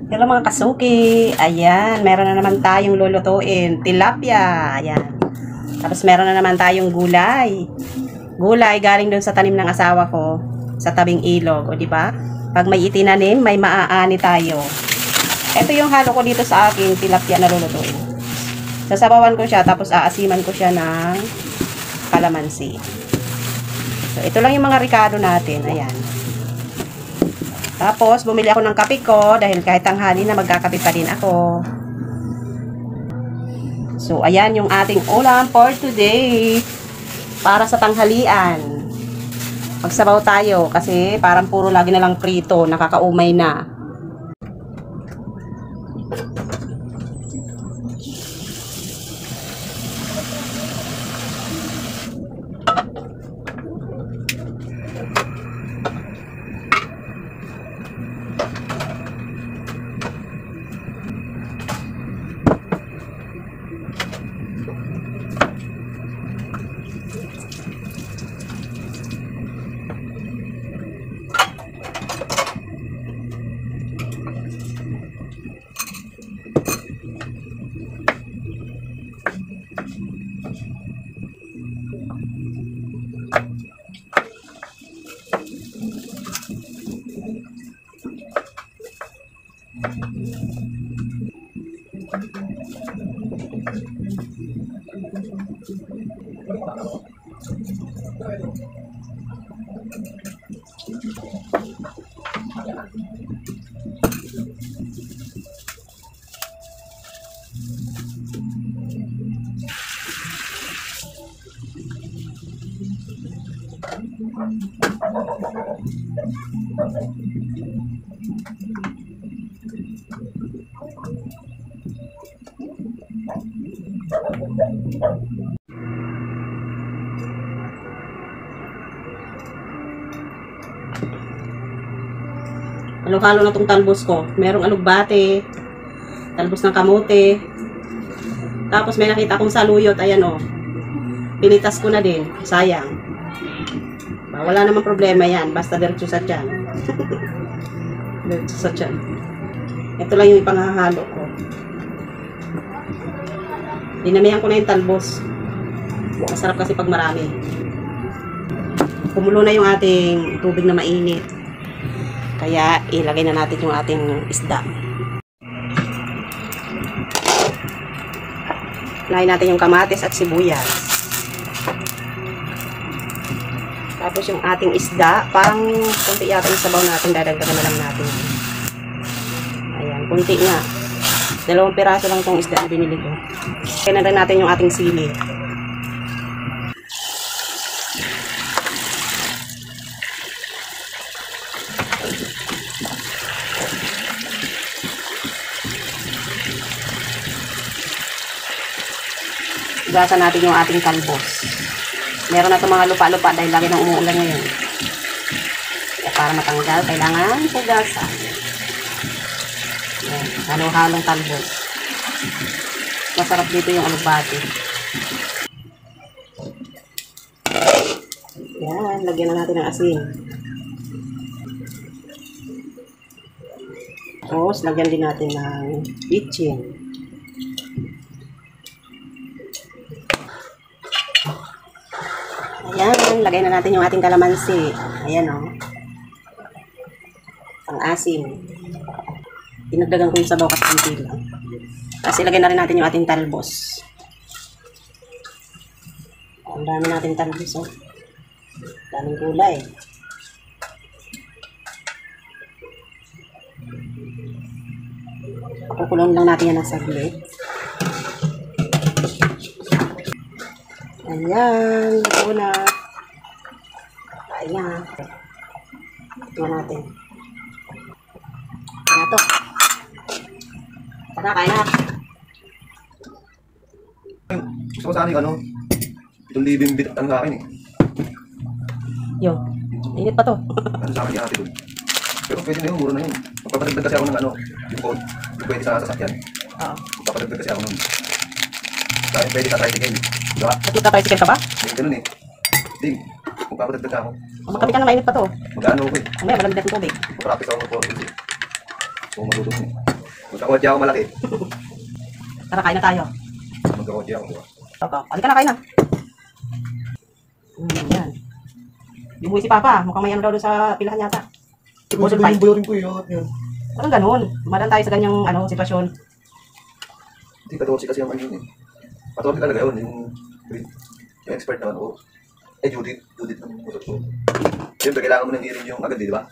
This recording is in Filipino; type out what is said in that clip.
Hello mga kasuki. Ayan, meron na naman tayong lulutuin. Tilapia. Ayan. Tapos meron na naman tayong gulay. Gulay galing dun sa tanim ng asawa ko sa tabing ilog, o di ba? Pag may itinanim, may maaani tayo. Ito yung halo ko dito sa aking tilapia na lulutuin. Sasabawan ko siya tapos aasiman ko siya ng kalamansi. So ito lang yung mga ricado natin. Ayan. Tapos, bumili ako ng kape ko dahil kahit tanghali na magkakape pa din ako. So, ayan yung ating ulam for today. Para sa tanghalian. Magsabaw tayo kasi parang puro lagi na lang prito. Nakakaumay na. Halo-halo na itong talbos ko. Merong alugbate, talbos ng kamote. Tapos may nakita akong saluyot. Ayan o. Pinitas ko na din. Sayang. Wala namang problema yan. Basta diretso sa tiyan. Diretso sa tiyan. Ito lang yung ipanghahalo ko. Dinamihan ko na yung talbos. Masarap kasi pag marami. Kumulo na yung ating tubig na mainit. Kaya, ilagay na natin yung ating isda. Lagay natin yung kamatis at sibuyas. Tapos yung ating isda, pang kunti yata yung sabaw natin, dadagdagan na lang natin. Ayan, kunti nga. 2 piraso lang itong isda na binili ko. Kaya na rin natin yung ating sili. Hugasan natin yung ating talbos. Meron na itong mga lupa-lupa dahil lagi nang umuulan ngayon. Kaya para matanggal, kailangan hugasan. Ayan, halo-halong talbos. Masarap dito yung alugbate. Ayan, lagyan na natin ng asin. Tapos, lagyan din natin ng bitchin. Ayan, lagay na natin yung ating kalamansi. Ayan o. Ang asim. Dinagdagan ko yung sabaw kasi konti lang. Tapos ilagay na rin natin yung ating talbos. Ang dami natin talbos o. Daming gulay. Pakukulong lang natin yan ng saglit. Ayan, ito na. Ayan. Tingnan natin. Ayan ito. Tara, kaya na. Gusto ko sana yung ano, itong living bit ang akin eh. Yo, init pa to. Ano sa akin yung ate doon. Pero pwede na yun, mura na yun. Magpapadagdag kasi ako ng ano, yung code. Yung pwede sa sasakyan. Oo. Magpapadagdag kasi ako nun. Dahil pwede sa tricycle. Diba? Nagka-tricycle ka ba? Hindi, ganun eh. Hindi, magpapadagdag ako. Magkapit ka na mainit pa to. Mag-ano ko eh. Mamaya, malamig na itong tubig. Practice ako mag-4. Kung matutunan eh. Magkakotse ako malaki. Tara, kain na tayo. Magkakotse ako, di ba? Opo, halika na, kain na. Yan. Yung buhay si Papa, mukhang may ano daw doon sa pilahan yata. Budol fight. Bayarin ko yun. Parang ganun. Madan tayo sa ganyang sitwasyon. Hindi, 14 kasi ang ano yun eh. 14 talaga yun, yung expert naman ako. Judith ng motor ko. Siyempre, kailangan mo nang hearing yung agad, di ba?